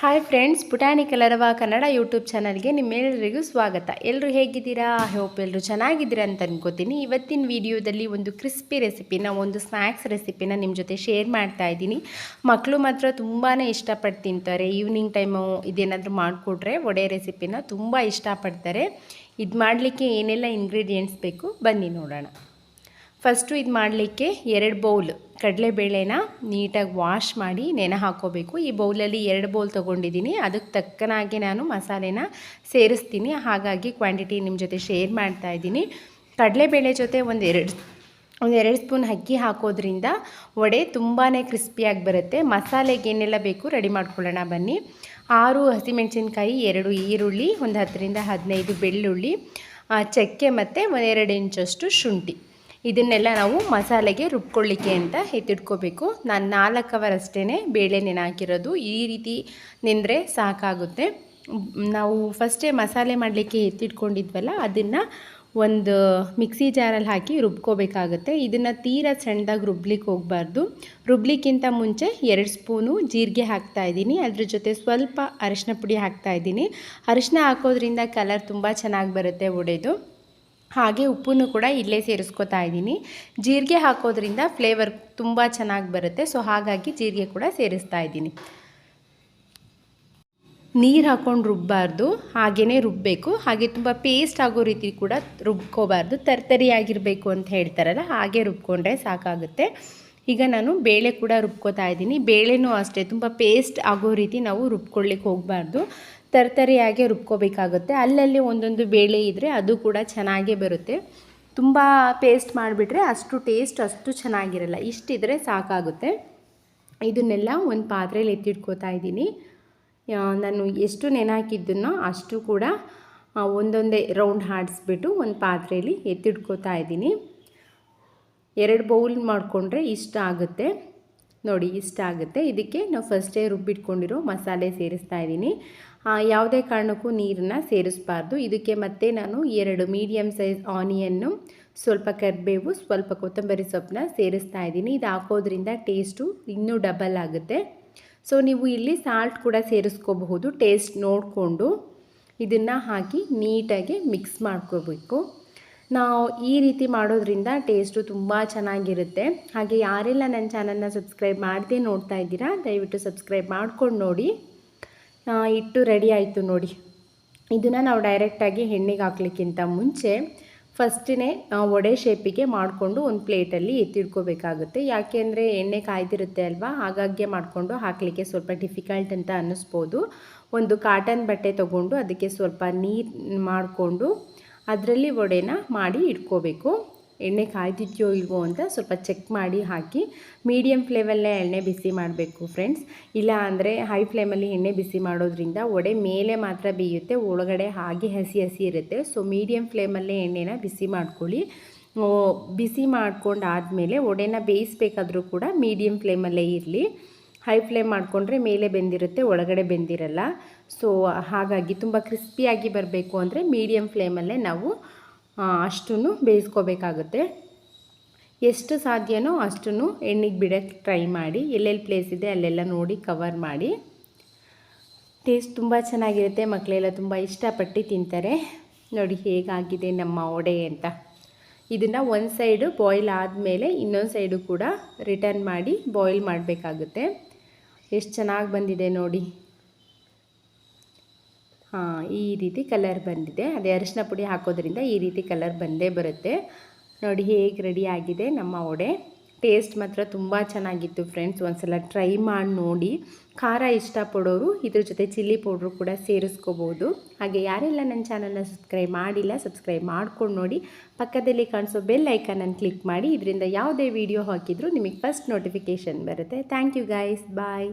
Hi friends, ಪುಟಾಣಿ ಕಲರವ Kannada YouTube ಚಾನಲ್ಗೆ ನಿಮ್ಮೆಲ್ಲರಿಗೂ ಸ್ವಾಗತ. ಎಲ್ಲರೂ ಹೇಗಿದ್ದೀರಾ? ಹೋಪ್ ಎಲ್ಲರೂ ಚೆನ್ನಾಗಿದ್ದೀರಾ ಅಂತ ಅನ್ಕೋತೀನಿ. ಇವತ್ತಿನ ವಿಡಿಯೋದಲ್ಲಿ ಒಂದು ಕ್ರಿಸ್ಪಿ ರೆಸಿಪಿನ, ಒಂದು ಸ್ನ್ಯಾಕ್ಸ್ ರೆಸಿಪಿನ ನಿಮ್ಮ ಜೊತೆ ಶೇರ್ ಮಾಡ್ತಾ ಇದ್ದೀನಿ. ಮಕ್ಕಳು ಮಾತ್ರ ತುಂಬಾ ಇಷ್ಟಪಟ್ಟು ತಿಂತಾರೆ. ಈವ್ನಿಂಗ್ ಟೈಮು ಇದೇನಾದರೂ ಮಾಡಿಕೊಟ್ರೆ ವಡೆ ರೆಸಿಪಿನ ತುಂಬ ಇಷ್ಟಪಡ್ತಾರೆ. ಇದು ಮಾಡಲಿಕ್ಕೆ ಏನೆಲ್ಲ ಇಂಗ್ರೀಡಿಯೆಂಟ್ಸ್ ಬೇಕು ಬನ್ನಿ ನೋಡೋಣ. ಫಸ್ಟು ಇದು ಮಾಡಲಿಕ್ಕೆ 2 ಬೌಲ್ ಕಡಲೆಬೇಳೆನ ನೀಟಾಗಿ ವಾಶ್ ಮಾಡಿ ನೆನೆ ಹಾಕ್ಕೋಬೇಕು. ಈ ಬೌಲಲ್ಲಿ 2 ಬೌಲ್ ತೊಗೊಂಡಿದ್ದೀನಿ. ಅದಕ್ಕೆ ತಕ್ಕನಾಗಿ ನಾನು ಮಸಾಲೆನ ಸೇರಿಸ್ತೀನಿ. ಹಾಗಾಗಿ ಕ್ವಾಂಟಿಟಿ ನಿಮ್ಮ ಜೊತೆ ಶೇರ್ ಮಾಡ್ತಾ ಇದ್ದೀನಿ. ಕಡಲೆಬೇಳೆ ಜೊತೆ ಒಂದೆರಡು ಸ್ಪೂನ್ ಅಕ್ಕಿ ಹಾಕೋದ್ರಿಂದ ವಡೆ ತುಂಬಾ ಕ್ರಿಸ್ಪಿಯಾಗಿ ಬರುತ್ತೆ. ಮಸಾಲೆಗೆ ಏನೆಲ್ಲ ಬೇಕು ರೆಡಿ ಮಾಡ್ಕೊಳ್ಳೋಣ ಬನ್ನಿ. 6 ಹಸಿಮೆಣಸಿನ್ಕಾಯಿ, 2 ಈರುಳ್ಳಿ, ಒಂದು 10 ರಿಂದ 15 ಬೆಳ್ಳುಳ್ಳಿ, ಚಕ್ಕೆ ಮತ್ತು 1-2 ಇಂಚಷ್ಟು ಶುಂಠಿ. ಇದನ್ನೆಲ್ಲ ನಾವು ಮಸಾಲೆಗೆ ರುಬ್ಕೊಳ್ಳಿಕ್ಕೆ ಅಂತ ಎತ್ತಿಟ್ಕೋಬೇಕು. ನಾನು 4 ಅವರ್ ಅಷ್ಟೇ ಬೇಳೆ ನೆನೆ ಹಾಕಿರೋದು. ಈ ರೀತಿ ನೆಂದರೆ ಸಾಕಾಗುತ್ತೆ. ನಾವು ಫಸ್ಟೇ ಮಸಾಲೆ ಮಾಡಲಿಕ್ಕೆ ಎತ್ತಿಟ್ಕೊಂಡಿದ್ವಲ್ಲ, ಅದನ್ನು ಒಂದು ಮಿಕ್ಸಿ ಜಾರಲ್ಲಿ ಹಾಕಿ ರುಬ್ಕೋಬೇಕಾಗುತ್ತೆ. ಇದನ್ನು ತೀರಾ ಸಣ್ಣದಾಗಿ ರುಬ್ಲಿಕ್ಕೆ ಹೋಗಬಾರ್ದು. ರುಬ್ಲಿಕ್ಕಿಂತ ಮುಂಚೆ 2 ಸ್ಪೂನು ಜೀರಿಗೆ ಹಾಕ್ತಾಯಿದ್ದೀನಿ. ಅದ್ರ ಜೊತೆ ಸ್ವಲ್ಪ ಅರಿಶಿನ ಪುಡಿ ಹಾಕ್ತಾಯಿದ್ದೀನಿ. ಅರಿಶಿನ ಹಾಕೋದ್ರಿಂದ ಕಲರ್ ತುಂಬ ಚೆನ್ನಾಗಿ ಬರುತ್ತೆ ವಡೆದು. ಹಾಗೆ ಉಪ್ಪನ್ನು ಕೂಡ ಇಲ್ಲೇ ಸೇರಿಸ್ಕೊತಾ ಇದ್ದೀನಿ. ಜೀರಿಗೆ ಹಾಕೋದ್ರಿಂದ ಫ್ಲೇವರ್ ತುಂಬ ಚೆನ್ನಾಗಿ ಬರುತ್ತೆ. ಸೊ ಹಾಗಾಗಿ ಜೀರಿಗೆ ಕೂಡ ಸೇರಿಸ್ತಾ ಇದ್ದೀನಿ. ನೀರು ಹಾಕ್ಕೊಂಡು ರುಬ್ಬಾರ್ದು, ಹಾಗೇ ರುಬ್ಬಬೇಕು. ಹಾಗೆ ತುಂಬ ಪೇಸ್ಟ್ ಆಗೋ ರೀತಿ ಕೂಡ ರುಬ್ಕೋಬಾರ್ದು. ತರ್ತರಿಯಾಗಿರಬೇಕು ಅಂತ ಹೇಳ್ತಾರಲ್ಲ, ಹಾಗೆ ರುಬ್ಕೊಂಡ್ರೆ ಸಾಕಾಗುತ್ತೆ. ಈಗ ನಾನು ಬೇಳೆ ಕೂಡ ರುಬ್ಕೋತಾ ಇದ್ದೀನಿ. ಬೇಳೆನೂ ಅಷ್ಟೇ ತುಂಬ ಪೇಸ್ಟ್ ಆಗೋ ರೀತಿ ನಾವು ರುಬ್ಕೊಳ್ಳಿಕ್ಕೆ ಹೋಗಬಾರ್ದು. ತರ್ತರಿಯಾಗೆ ರುಬ್ಕೋಬೇಕಾಗುತ್ತೆ. ಅಲ್ಲಲ್ಲಿ ಒಂದೊಂದು ಬೇಳೆ ಇದ್ದರೆ ಅದು ಕೂಡ ಚೆನ್ನಾಗೇ ಬರುತ್ತೆ. ತುಂಬ ಪೇಸ್ಟ್ ಮಾಡಿಬಿಟ್ರೆ ಅಷ್ಟು ಚೆನ್ನಾಗಿರಲ್ಲ. ಇಷ್ಟಿದ್ರೆ ಸಾಕಾಗುತ್ತೆ. ಇದನ್ನೆಲ್ಲ ಒಂದು ಪಾತ್ರೆಯಲ್ಲಿ ಎತ್ತಿಟ್ಕೋತಾ ಇದ್ದೀನಿ. ನಾನು ಎಷ್ಟು ನೆನೆ ಹಾಕಿದ್ದನ್ನೋ ಅಷ್ಟು ಕೂಡ ಒಂದೊಂದೇ ರೌಂಡ್ ಹಾಡಿಸ್ಬಿಟ್ಟು ಒಂದು ಪಾತ್ರೆಯಲ್ಲಿ ಎತ್ತಿಟ್ಕೋತಾ ಇದ್ದೀನಿ. 2 ಬೌಲ್ ಮಾಡಿಕೊಂಡ್ರೆ ಇಷ್ಟ ಆಗುತ್ತೆ ನೋಡಿ, ಇಷ್ಟ ಆಗುತ್ತೆ. ಇದಕ್ಕೆ ನಾವು ಫಸ್ಟೇ ರುಬ್ಬಿಟ್ಕೊಂಡಿರೋ ಮಸಾಲೆ ಸೇರಿಸ್ತಾ ಇದ್ದೀನಿ. ಯಾವುದೇ ಕಾರಣಕ್ಕೂ ನೀರನ್ನು ಸೇರಿಸಬಾರ್ದು. ಇದಕ್ಕೆ ಮತ್ತೆ ನಾನು 2 ಮೀಡಿಯಮ್ ಸೈಜ್ ಆನಿಯನ್ನು, ಸ್ವಲ್ಪ ಕರಿಬೇವು, ಸ್ವಲ್ಪ ಕೊತ್ತಂಬರಿ ಸೊಪ್ಪನ್ನ ಸೇರಿಸ್ತಾ ಇದ್ದೀನಿ. ಇದು ಹಾಕೋದ್ರಿಂದ ಟೇಸ್ಟು ಇನ್ನೂ ಡಬಲ್ ಆಗುತ್ತೆ. ಸೊ ನೀವು ಇಲ್ಲಿ ಸಾಲ್ಟ್ ಕೂಡ ಸೇರಿಸ್ಕೋಬಹುದು, ಟೇಸ್ಟ್ ನೋಡಿಕೊಂಡು. ಇದನ್ನು ಹಾಕಿ ನೀಟಾಗಿ ಮಿಕ್ಸ್ ಮಾಡ್ಕೋಬೇಕು. ನಾವು ಈ ರೀತಿ ಮಾಡೋದ್ರಿಂದ ಟೇಸ್ಟು ತುಂಬ ಚೆನ್ನಾಗಿರುತ್ತೆ. ಹಾಗೆ ಯಾರೆಲ್ಲ ನನ್ನ ಚಾನಲ್ನ ಸಬ್ಸ್ಕ್ರೈಬ್ ಮಾಡದೆ ನೋಡ್ತಾ ಇದ್ದೀರಾ, ದಯವಿಟ್ಟು ಸಬ್ಸ್ಕ್ರೈಬ್ ಮಾಡ್ಕೊಂಡು ನೋಡಿ. ಇಟ್ಟು ರೆಡಿ ಆಯಿತು ನೋಡಿ. ಇದನ್ನು ನಾವು ಡೈರೆಕ್ಟಾಗಿ ಎಣ್ಣೆಗೆ ಹಾಕ್ಲಿಕ್ಕಿಂತ ಮುಂಚೆ ಫಸ್ಟೇ ವಡೆ ಶೇಪಿಗೆ ಮಾಡಿಕೊಂಡು ಒಂದು ಪ್ಲೇಟಲ್ಲಿ ಎತ್ತಿಡ್ಕೋಬೇಕಾಗುತ್ತೆ. ಯಾಕೆಂದರೆ ಎಣ್ಣೆ ಕಾಯ್ದಿರುತ್ತೆ ಅಲ್ವಾ, ಹಾಗಾಗಿ ಮಾಡಿಕೊಂಡು ಹಾಕಲಿಕ್ಕೆ ಸ್ವಲ್ಪ ಡಿಫಿಕಲ್ಟ್ ಅಂತ ಅನ್ನಿಸ್ಬೋದು. ಒಂದು ಕಾಟನ್ ಬಟ್ಟೆ ತೊಗೊಂಡು ಅದಕ್ಕೆ ಸ್ವಲ್ಪ ನೀರು ಮಾಡಿಕೊಂಡು ಅದರಲ್ಲಿ ವಡೆನ ಮಾಡಿ ಇಟ್ಕೋಬೇಕು. ಎಣ್ಣೆ ಕಾಯ್ದಿದೆಯೋ ಇಲ್ವೋ ಅಂತ ಸ್ವಲ್ಪ ಚೆಕ್ ಮಾಡಿ ಹಾಕಿ. ಮೀಡಿಯಮ್ ಫ್ಲೇಮಲ್ಲೇ ಎಣ್ಣೆ ಬಿಸಿ ಮಾಡಬೇಕು ಫ್ರೆಂಡ್ಸ್. ಇಲ್ಲ ಅಂದರೆ ಹೈ ಫ್ಲೇಮಲ್ಲಿ ಎಣ್ಣೆ ಬಿಸಿ ಮಾಡೋದ್ರಿಂದ ವಡೆ ಮೇಲೆ ಮಾತ್ರ ಬೇಯುತ್ತೆ, ಒಳಗಡೆ ಹಾಗೆ ಹಸಿ ಇರುತ್ತೆ. ಸೊ ಮೀಡಿಯಮ್ ಫ್ಲೇಮಲ್ಲೇ ಎಣ್ಣೆನ ಬಿಸಿ ಮಾಡ್ಕೊಳ್ಳಿ. ಬಿಸಿ ಮಾಡ್ಕೊಂಡಾದಮೇಲೆ ವಡೆನ ಬೇಯಿಸ್ಬೇಕಾದ್ರೂ ಕೂಡ ಮೀಡಿಯಮ್ ಫ್ಲೇಮಲ್ಲೇ ಇರಲಿ. ಹೈ ಫ್ಲೇಮ್ ಮಾಡಿಕೊಂಡ್ರೆ ಮೇಲೆ ಬೆಂದಿರುತ್ತೆ, ಒಳಗಡೆ ಬೆಂದಿರಲ್ಲ. ಸೊ ಹಾಗಾಗಿ ತುಂಬ ಕ್ರಿಸ್ಪಿಯಾಗಿ ಬರಬೇಕು ಅಂದರೆ ಮೀಡಿಯಮ್ ಫ್ಲೇಮಲ್ಲೇ ನಾವು ಅಷ್ಟನ್ನು ಬೇಯಿಸ್ಕೋಬೇಕಾಗುತ್ತೆ. ಎಷ್ಟು ಸಾಧ್ಯವೋ ಅಷ್ಟನ್ನು ಎಣ್ಣೆಗೆ ಬಿಡೋಕ್ಕೆ ಟ್ರೈ ಮಾಡಿ. ಎಲ್ಲೆಲ್ಲಿ ಪ್ಲೇಸ್ ಇದೆ ಅಲ್ಲೆಲ್ಲ ನೋಡಿ ಕವರ್ ಮಾಡಿ. ಟೇಸ್ಟ್ ತುಂಬ ಚೆನ್ನಾಗಿರುತ್ತೆ. ಮಕ್ಕಳೆಲ್ಲ ತುಂಬ ಇಷ್ಟಪಟ್ಟು ತಿಂತಾರೆ. ನೋಡಿ ಹೇಗಾಗಿದೆ ನಮ್ಮ ವಡೆ ಅಂತ. ಇದನ್ನು ಒಂದು ಸೈಡು ಬಾಯ್ಲ್ ಆದಮೇಲೆ ಇನ್ನೊಂದು ಸೈಡು ಕೂಡ ರಿಟರ್ನ್ ಮಾಡಿ ಬಾಯ್ಲ್ ಮಾಡಬೇಕಾಗುತ್ತೆ. ಎಷ್ಟು ಚೆನ್ನಾಗಿ ಬಂದಿದೆ ನೋಡಿ. ಈ ರೀತಿ ಕಲರ್ ಬಂದಿದೆ. ಅದೇ ಅರಿಶಿನ ಪುಡಿ ಹಾಕೋದ್ರಿಂದ ಈ ರೀತಿ ಕಲರ್ ಬಂದೇ ಬರುತ್ತೆ. ನೋಡಿ ಹೇಗೆ ರೆಡಿ ಆಗಿದೆ ನಮ್ಮ ವಡೆ. ಟೇಸ್ಟ್ ಮಾತ್ರ ತುಂಬ ಚೆನ್ನಾಗಿತ್ತು ಫ್ರೆಂಡ್ಸ್. ಒಂದ್ಸಲ ಟ್ರೈ ಮಾಡಿ ನೋಡಿ. ಖಾರ ಇಷ್ಟಪಡೋರು ಇದ್ರ ಜೊತೆ ಚಿಲ್ಲಿ ಪೌಡ್ರು ಕೂಡ ಸೇರಿಸ್ಕೋಬೋದು. ಹಾಗೆ ಯಾರೆಲ್ಲ ನನ್ನ ಚಾನಲ್ನ ಸಬ್ಸ್ಕ್ರೈಬ್ ಮಾಡಿಲ್ಲ, ಸಬ್ಸ್ಕ್ರೈಬ್ ಮಾಡ್ಕೊಂಡು ನೋಡಿ. ಪಕ್ಕದಲ್ಲಿ ಕಾಣಿಸೋ ಬೆಲ್ ಐಕನನ್ನು ಕ್ಲಿಕ್ ಮಾಡಿ. ಇದರಿಂದ ಯಾವುದೇ ವಿಡಿಯೋ ಹಾಕಿದರೂ ನಿಮಗೆ ಫಸ್ಟ್ ನೋಟಿಫಿಕೇಷನ್ ಬರುತ್ತೆ. Thank you guys, bye.